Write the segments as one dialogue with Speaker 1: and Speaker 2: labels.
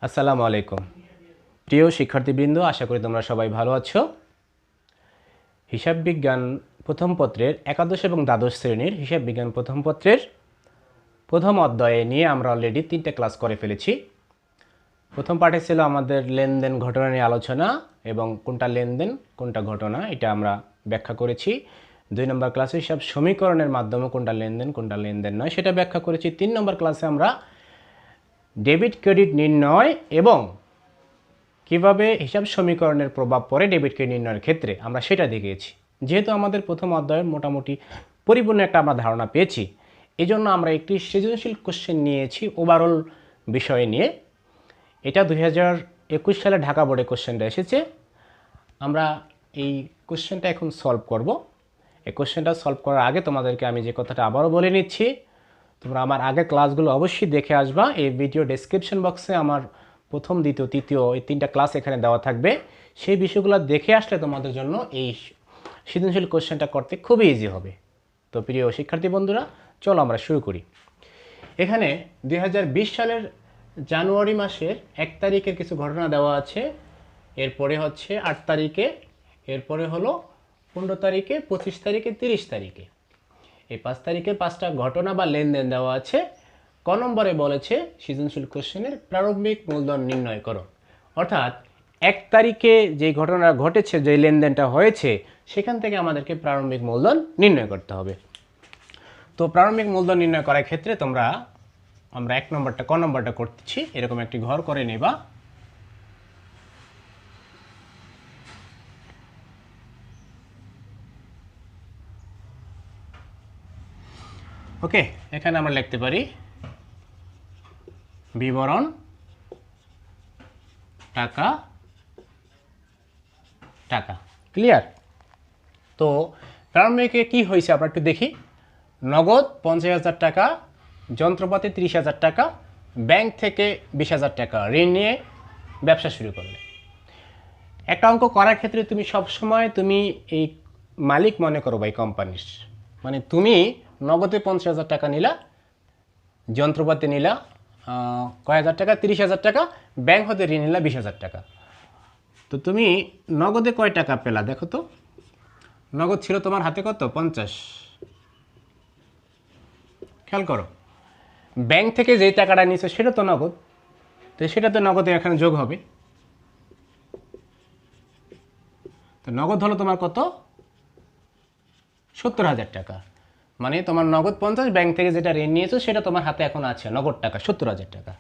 Speaker 1: আসসালামু আলাইকুম প্রিয় শিক্ষার্থীবৃন্দ, আশা করি তোমরা সবাই ভালো আছো। হিসাব বিজ্ঞান প্রথম পত্রের একাদশ এবং দ্বাদশ শ্রেণীর হিসাব বিজ্ঞান প্রথম পত্রের প্রথম অধ্যায়ে নিয়ে আমরা অলরেডি 3টে ক্লাস করে ফেলেছি। প্রথম পার্টে ছিল আমাদের লেনদেন ঘটনা নিয়ে আলোচনা এবং কোনটা লেনদেন কোনটা ঘটনা এটা আমরা ব্যাখ্যা করেছি। 2 নম্বর ক্লাসে হিসাব সমীকরণের মাধ্যমে কোনটা লেনদেন নয় সেটা ব্যাখ্যা করেছি। 3 নম্বর ক্লাসে আমরা ডেবিট ক্রেডিট নির্ণয় এবং কিভাবে হিসাব সমীকরণের প্রভাব পড়ে ডেবিট ক্রেডিট নির্ণয়ের ক্ষেত্রে আমরা সেটা দেখিয়েছি। যেহেতু আমাদের প্রথম অধ্যায়ে মোটামুটি পরিপূর্ণ একটা আমরা ধারণা পেয়েছি, এই জন্য আমরা একটি সৃজনশীল কোশ্চেন নিয়েছি ওভারঅল বিষয় নিয়ে। এটা 2021 সালে ঢাকা বোর্ডে কোশ্চেনটা এসেছে। আমরা এই কোশ্চেনটা এখন সলভ করব। এই কোশ্চেনটা সলভ করার আগে তোমাদেরকে আমি যে কথাটা আবারও বলে নিচ্ছি, তোমরা আমার আগের ক্লাসগুলো অবশ্যই দেখে আসবা। এই ভিডিও ডেসক্রিপশন বক্সে আমার প্রথম, দ্বিতীয়, তৃতীয় এই 3টা ক্লাস এখানে দেওয়া থাকবে। সেই বিষয়গুলো দেখে আসলে তোমাদের জন্য এই সৃজনশীল কোশ্চেনটা করতে খুবই ইজি হবে। তো প্রিয় শিক্ষার্থী বন্ধুরা, চলো আমরা শুরু করি। এখানে 2020 সালের জানুয়ারি মাসের 1 তারিখের কিছু ঘটনা দেওয়া আছে, এরপরে হচ্ছে 8 তারিখে, এরপরে হলো 15 তারিখে, 25 তারিখে, 30 তারিখে। এই 5 তারিখের 5টা ঘটনা বা লেনদেন দেওয়া আছে। ক নম্বরে বলেছে সৃজনশীল কোশ্চেনের প্রারম্ভিক মূলধন নির্ণয় করো। অর্থাৎ 1 তারিখে যে ঘটনা ঘটেছে, যে লেনদেনটা হয়েছে, সেখান থেকে আমাদেরকে প্রারম্ভিক মূলধন নির্ণয় করতে হবে। তো প্রারম্ভিক মূলধন নির্ণয় করার ক্ষেত্রে আমরা ক নম্বরটা করতেছি। এরকম একটি ঘর করে নেবা। ওকে, এখানে আমরা লিখতে পারি বিবরণ টাকা টাকা। ক্লিয়ার? তো প্রারম্ভিকে কি হয়েছে আমরা একটু দেখি। নগদ 50,000 টাকা, যন্ত্রপাতি 30,000 টাকা, ব্যাংক থেকে 20,000 টাকা ঋণ নিয়ে ব্যবসা শুরু করলে। একটা অঙ্ক করার ক্ষেত্রে তুমি সবসময় এই মালিক মনে করো ভাই কোম্পানির, মানে তুমি নগদে 50,000 টাকা নিলা, যন্ত্রপাতি নিলা কয় হাজার টাকা, 30,000 টাকা, ব্যাংক হতে ঋণ নিলা 20,000 টাকা। তো তুমি নগদে কয় টাকা পেলা দেখো তো। নগদ ছিল তোমার হাতে কত? 50। খেয়াল করো, ব্যাংক থেকে যেই টাকাটা নিছো সেটা তো নগদ, তো সেটা তো নগদে এখানে যোগ হবে। তো নগদ হলো তোমার কত? 70,000 টাকা। মানে তোমার নগদ 50, ব্যাংক থেকে যেটা ঋণ নিয়েছো সেটা তোমার হাতে এখন আছে নগদ টাকা 70,000 টাকা।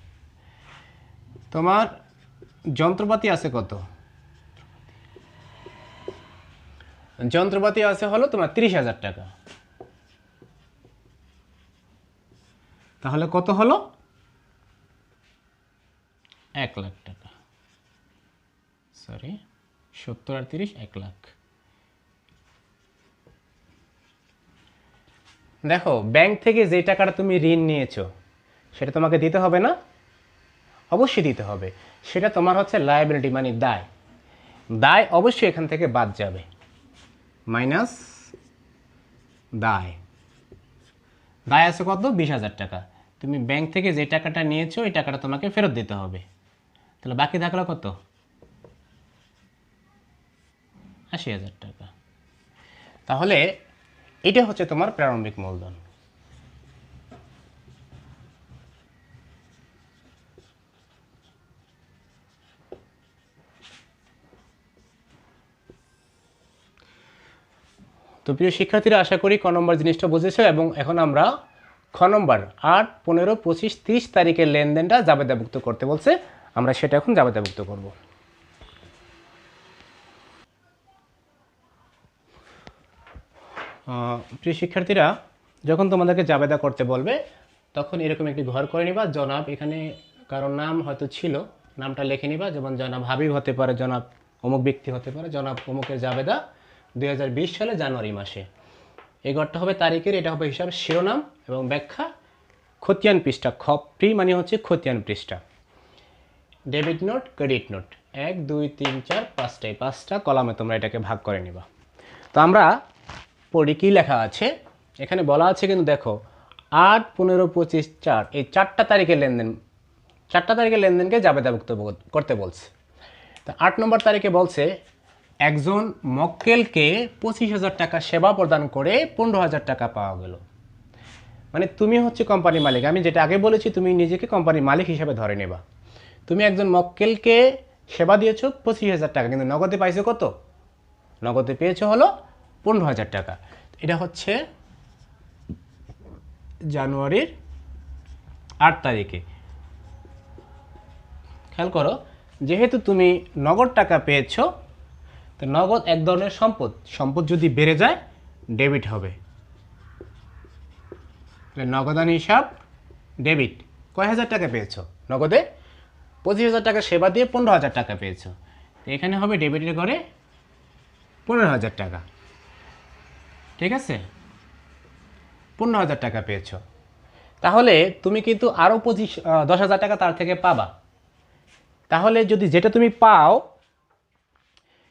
Speaker 1: তোমার যন্ত্রপাতি আছে কত? যন্ত্রপাতি আছে হলো তোমার 30,000 টাকা। তাহলে কত হলো? 1 লাখ টাকা। সরি, 70 আর 30 1 লাখ। দেখো, ব্যাংক থেকে যে টাকাটা তুমি ঋণ নিয়েছো সেটা তোমাকে দিতে হবে না? অবশ্যই দিতে হবে। সেটা তোমার হচ্ছে লায়াবিলিটি, মানে দায়। দায় অবশ্যই এখান থেকে বাদ যাবে, মাইনাস দায়। দায় আছে কত? 20,000 টাকা। তুমি ব্যাংক থেকে যে টাকাটা নিয়েছো এই টাকাটা তোমাকে ফেরত দিতে হবে। তাহলে বাকি থাকলো কত? 80,000 টাকা। তাহলে এটা হচ্ছে তোমার প্রারম্ভিক মূলধন। তো প্রিয় শিক্ষার্থীরা, আশা করি ক নম্বর জিনিসটা বুঝেছো। এবং এখন আমরা খ নম্বর 8, 15, 25, 30 তারিখের লেনদেনটা জাবেদাভুক্ত করতে বলছে, আমরা সেটা এখন জাবেদাভুক্ত করব। প্রিয় শিক্ষার্থীরা, যখন তোমাদেরকে জাবেদা করতে বলবে তখন এরকম একটি ঘর করে নিবা। জনাব, এখানে কারোর নাম হয়তো ছিল, নামটা লিখে নিবা। যেমন জনাব হাবিব হতে পারে, জনাব অমুক ব্যক্তি হতে পারে, জনাব অমুকের জাবেদা 2020 সালে জানুয়ারি মাসে। এই ঘরটা হবে তারিখের, এটা হবে হিসাব শিরোনাম এবং ব্যাখ্যা। খতিয়ান পৃষ্ঠা, খপ্রি মানে হচ্ছে খতিয়ান পৃষ্ঠা। ডেবিট নোট, ক্রেডিট নোট, 1, 2, 3, 4, 5টা কলামে তোমরা এটাকে ভাগ করে নিবা। তো আমরা পড়ি কি লেখা আছে এখানে বলা আছে, কিন্তু দেখো 8, 15, 25, 4 এই 4টা তারিখের লেনদেন 4টা তারিখে লেনদেনকে জাবেদাভুক্ত করতে বলছে। তা 8 নম্বর তারিখে বলছে একজন মক্কেলকে 25,000 টাকা সেবা প্রদান করে 15,000 টাকা পাওয়া গেল। মানে তুমি হচ্ছে কোম্পানির মালিক, আমি যেটা আগে বলেছি তুমি নিজেকে কোম্পানির মালিক হিসাবে ধরে নেবা। তুমি একজন মক্কেলকে সেবা দিয়েছো 25,000 টাকা, কিন্তু নগদে পাইছো কত? নগদে পেয়েছো হলো 15,000 টাকা। এটা হচ্ছে জানুয়ারির 8 তারিখে। খেয়াল করো, যেহেতু তুমি নগদ টাকা পেয়েছো, তো নগদ এক ধরনের সম্পদ, সম্পদ যদি বেড়ে যায় ডেবিট হবে। নগদান হিসাব ডেবিট। কয় হাজার টাকা পেয়েছো? নগদে 25,000 টাকা সেবা দিয়ে 15,000 টাকা পেয়েছো, তো এখানে হবে ডেবিটের ঘরে 15,000 টাকা। ঠিক আছে, 15,000 টাকা পেয়েছো, তাহলে তুমি কিন্তু আরও 10,000 টাকা তার থেকে পাবা। তাহলে যদি যেটা তুমি পাও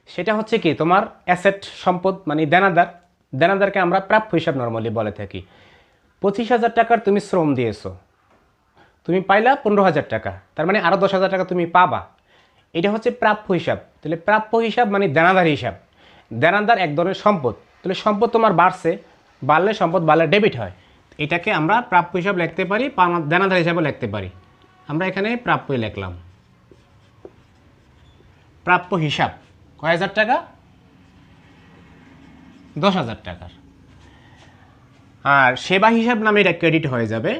Speaker 1: সেটা হচ্ছে কি তোমার অ্যাসেট, সম্পদ, মানে দেনাদার। দেনাদারকে আমরা প্রাপ্য হিসাব নর্মালি বলে থাকি। 25,000 টাকার তুমি শ্রম দিয়েছো, তুমি পাইলা 15,000 টাকা, তার মানে আরও 10,000 টাকা তুমি পাবা। এটা হচ্ছে প্রাপ্য হিসাব। তাহলে প্রাপ্য হিসাব মানে দেনাদার হিসাব। দেনাদার এক ধরনের সম্পদ, তাহলে সম্পদ তোমার বাড়ছে, বাড়লে সম্পদ বাড়লে ডেবিট হয়। এটাকে আমরা প্রাপ্য হিসাব লিখতে পারি, দেনাদার হিসাবে লিখতে পারি। আমরা এখানে প্রাপ্যই লিখলাম। প্রাপ্য হিসাব কয় হাজার টাকা? 10,000 টাকার। আর সেবা হিসাব নামে এটা ক্রেডিট হয়ে যাবে,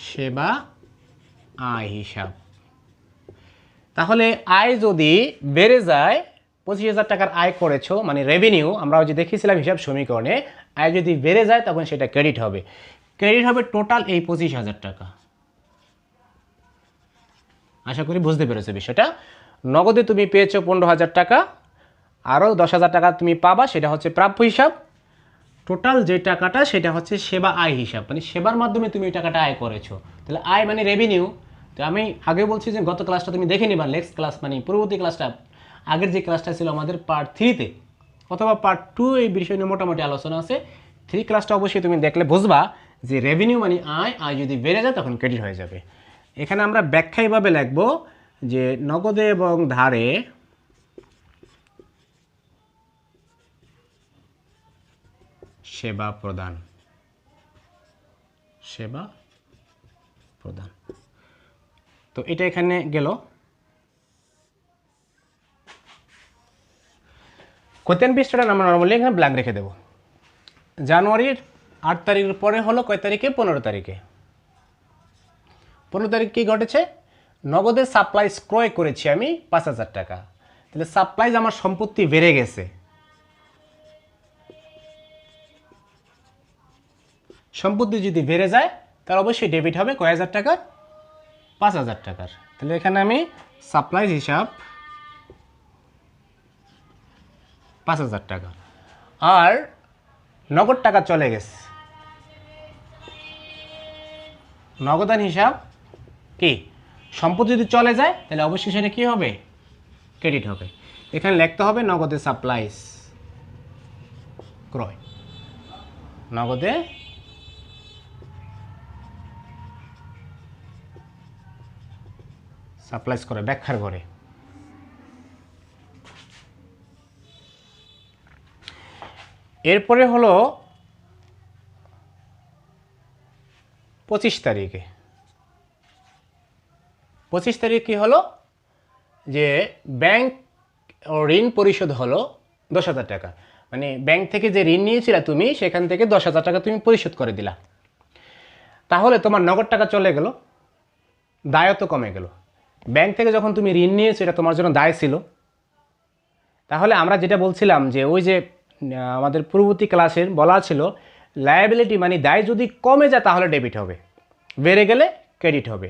Speaker 1: সেবা আয় হিসাব। তাহলে আয় যদি বেড়ে যায়, 25,000 টাকার আয় করেছো মানে রেভিনিউ, আমরা যে দেখিয়েছিলাম হিসাব সমীকরণে, আয় যদি বেড়ে যায় তখন সেটা ক্রেডিট হবে। ক্রেডিট হবে টোটাল এই 25,000 টাকা। আশা করি বুঝতে পেরেছো বিষয়টা। নগদে তুমি পেয়েছো 15,000 টাকা, আরও 10,000 টাকা তুমি পাবা, সেটা হচ্ছে প্রাপ্য হিসাব। টোটাল যে টাকাটা সেটা হচ্ছে সেবা আয় হিসাব, মানে সেবার মাধ্যমে তুমি এই টাকাটা আয় করেছো। তাহলে আয় মানে রেভিনিউ। তো আমি আগে বলছি যে গত ক্লাসটা তুমি দেখে নিবা, নেক্সট ক্লাস মানে পরবর্তী ক্লাসটা, আগের যে ক্লাসটা ছিল আমাদের পার্ট 3-তে অথবা পার্ট 2 এই বিষয় নিয়ে মোটামুটি আলোচনা আছে। 3 ক্লাসটা অবশ্যই তুমি দেখলে বুঝবা যে রেভিনিউ মানে আয়, আয় যদি বেড়ে যায় তখন ক্রেডিট হয়ে যাবে। এখানে আমরা ব্যাখ্যা এইভাবে লিখব যে নগদে এবং ধারে সেবা প্রদান, সেবা প্রদান। তো এটা এখানে গেল। কোতেন পৃষ্ঠাটা আমরা নর্মালি এখানে ব্ল্যাঙ্ক রেখে দেব। জানুয়ারির 8 তারিখের পরে হলো কয় তারিখে? 15 তারিখে। 15 তারিখ কী ঘটেছে? নগদে সাপ্লাইজ ক্রয় করেছি আমি 5,000 টাকা। তাহলে সাপ্লাইজ আমার সম্পত্তি বেড়ে গেছে। সম্পত্তি যদি বেড়ে যায় তাহলে অবশ্যই ডেবিট হবে কয় হাজার টাকার? 5,000 টাকার। তাহলে এখানে আমি সাপ্লাইজ হিসাব 5,000 টাকা। আর নগদ টাকা চলে গেছে, নগদান হিসাব কি? সম্পদ যদি চলে যায় তাহলে অবশ্যই সেটা কী হবে? ক্রেডিট হবে। এখানে লিখতে হবে নগদে সাপ্লাইজ ক্রয়, নগদে সাপ্লাইজ করে ব্যাখ্যার ঘরে। এরপরে হলো 25 তারিখে। 25 তারিখ কি হলো? যে ব্যাংক ঋণ পরিশোধ হলো 10,000 টাকা। মানে ব্যাংক থেকে যে ঋণ নিয়েছিলে তুমি, সেখান থেকে 10,000 টাকা তুমি পরিশোধ করে দিলা। তাহলে তোমার নগদ টাকা চলে গেল, দায়ও তো কমে গেল। ব্যাংক থেকে যখন তুমি ঋণ নিয়েছো এটা তোমার জন্য দায় ছিল। তাহলে আমরা যেটা বলছিলাম যে ওই যে আমাদের পূর্ববর্তী ক্লাসের বলা ছিল লায়াবিলিটি মানে দায় যদি কমে যায় তাহলে ডেবিট হবে, বেড়ে গেলে ক্রেডিট হবে।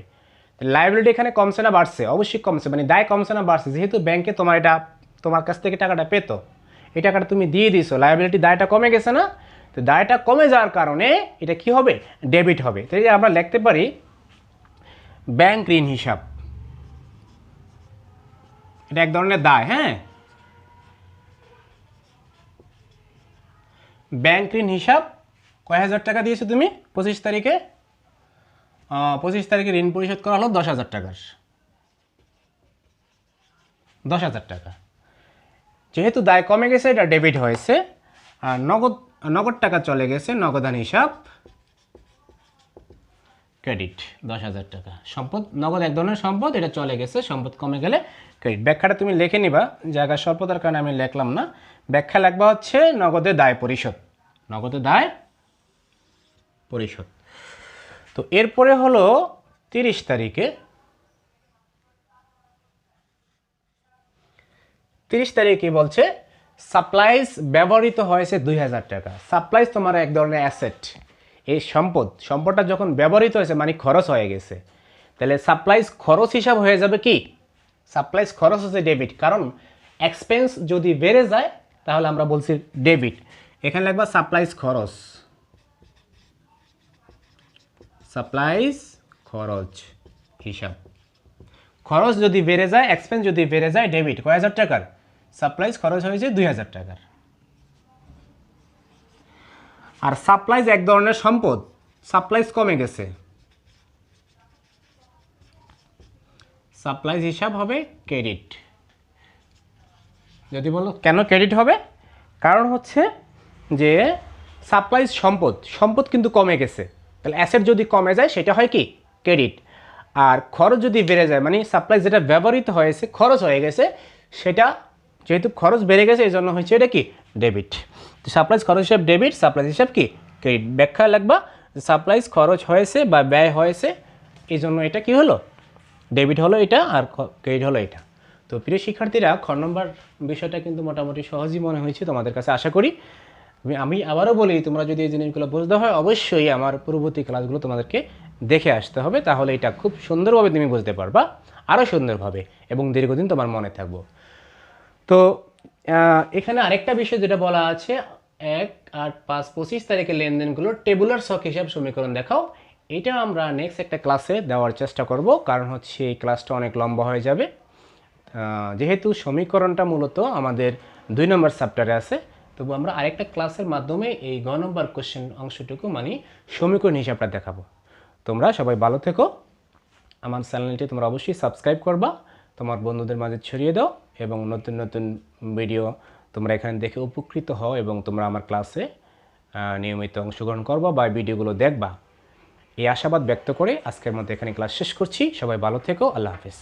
Speaker 1: লায়াবিলিটি এখানে কমছে না বাড়ছে? অবশ্যই কমছে, মানে দায় কমছে না বাড়ছে? যেহেতু ব্যাংকে তোমার কাছ থেকে টাকাটা পেতো, এই টাকাটা তুমি দিয়ে দিয়েছো, লায়াবিলিটি দায়টা কমে গেছে না? তো দায়টা কমে যাওয়ার কারণে এটা কি হবে? ডেবিট হবে। তো আমরা লিখতে পারি ব্যাংক ঋণ হিসাব, এটা এক ধরনের দায়। হ্যাঁ, ব্যাংক ঋণ হিসাব কয় হাজার টাকা দিয়েছো তুমি 25 তারিখে? 25 তারিখে ঋণ পরিশোধ করা হলো 10,000 টাকার, 10,000 টাকা। যেহেতু দায় কমে গেছে এটা ডেবিট হয়েছে, আর নগদ টাকা চলে গেছে, নগদান হিসাব ক্রেডিট 10,000 টাকা। সম্পদ নগদ এক ধরনের সম্পদ, এটা চলে গেছে, সম্পদ কমে গেলে ক্রেডিট। ব্যাখ্যাটা তুমি লিখে নিবা, জায়গা স্বল্পতার কারণে আমি লিখলাম না। ব্যাখ্যা লিখবা হচ্ছে নগদে দায় পরিশোধ, নগদে দায় পরিশোধ। তো এরপরে হলো 30 তারিখে, 30 তারিখে বলছে সাপ্লাইজ ব্যবহৃত হয়েছে 2,000 টাকা। সাপ্লাইজ তোমার এক ধরনের অ্যাসেট, এই সম্পদটা যখন ব্যবহৃত হয়েছে মানে খরচ হয়ে গেছে, তাহলে সাপ্লাইজ খরচ হিসাব হয়ে যাবে কি? সাপ্লাইজ খরচ হচ্ছে ডেবিট, কারণ এক্সপেন্স যদি বেড়ে যায় তাহলে আমরা বলছি ডেবিট। এখানে লিখবা সাপ্লাইজ খরচ, সাপ্লাইজ খরচ হিসাব। খরচ যদি বেড়ে যায়, এক্সপেন্স যদি বেড়ে যায়, ডেবিট কয় হাজার টাকার? সাপ্লাইজ খরচ হয়েছে 2,000 টাকার। আর সাপ্লাইজ এক ধরনের সম্পদ, সাপ্লাইজ কমে গেছে, সাপ্লাইজ হিসাব হবে ক্রেডিট। যদি বলো কেন ক্রেডিট হবে, কারণ হচ্ছে যে সাপ্লাইজ সম্পদ কিন্তু কমে গেছে, তাহলে অ্যাসেট যদি কমে যায় সেটা হয় কি? ক্রেডিট। আর খরচ যদি বেড়ে যায় মানে সাপ্লাইজ যেটা ব্যবহৃত হয়েছে, খরচ হয়ে গেছে, সেটা যেহেতু খরচ বেড়ে গেছে এই জন্য হচ্ছে এটা কি? ডেবিট। তো সাপ্লাইজ খরচ হিসাব ডেবিট, সাপ্লাইজ হিসাব কি? ক্রেডিট। ব্যাখ্যা লাগবা সাপ্লাইজ খরচ হয়েছে বা ব্যয় হয়েছে, এই জন্য এটা কি হলো? ডেবিট হলো এটা, আর ক্রেডিট হলো এটা। তো প্রিয় শিক্ষার্থীরা, খ নম্বর বিষয়টা কিন্তু মোটামুটি সহজই মনে হয়েছে তোমাদের কাছে, আশা করি। আমি আবারও বলি, তোমরা যদি এই জিনিসগুলো বুঝতে হয় অবশ্যই আমার পূর্ববর্তী ক্লাসগুলো তোমাদেরকে দেখে আসতে হবে, তাহলে এটা খুব সুন্দরভাবে তুমি বুঝতে পারবা, আরও সুন্দরভাবে, এবং দীর্ঘদিন তোমার মনে থাকবো। তো এখানে আরেকটা বিষয় যেটা বলা আছে, 1, 8, 5, 25 তারিখের লেনদেনগুলোর টেবুলার ছক হিসাব সমীকরণ দেখাও। এটা আমরা নেক্সট একটা ক্লাসে দেওয়ার চেষ্টা করব, কারণ হচ্ছে এই ক্লাসটা অনেক লম্বা হয়ে যাবে। যেহেতু সমীকরণটা মূলত আমাদের 2 নম্বর চ্যাপ্টারে আছে, তবু আমরা আরেকটা ক্লাসের মাধ্যমে এই গ নম্বর কোশ্চেন অংশটুকু মানে সমীকরণ হিসাবটা দেখাবো। তোমরা সবাই ভালো থেকো, আমার চ্যানেলটি তোমরা অবশ্যই সাবস্ক্রাইব করবা, তোমার বন্ধুদের মাঝে ছড়িয়ে দাও, এবং নতুন নতুন ভিডিও তোমরা এখানে দেখে উপকৃত হও, এবং তোমরা আমার ক্লাসে নিয়মিত অংশগ্রহণ করবা বা ভিডিওগুলো দেখবা। এই আশাবাদ ব্যক্ত করে আজকের মতো এখানে ক্লাস শেষ করছি। সবাই ভালো থেকো, আল্লাহ হাফেজ।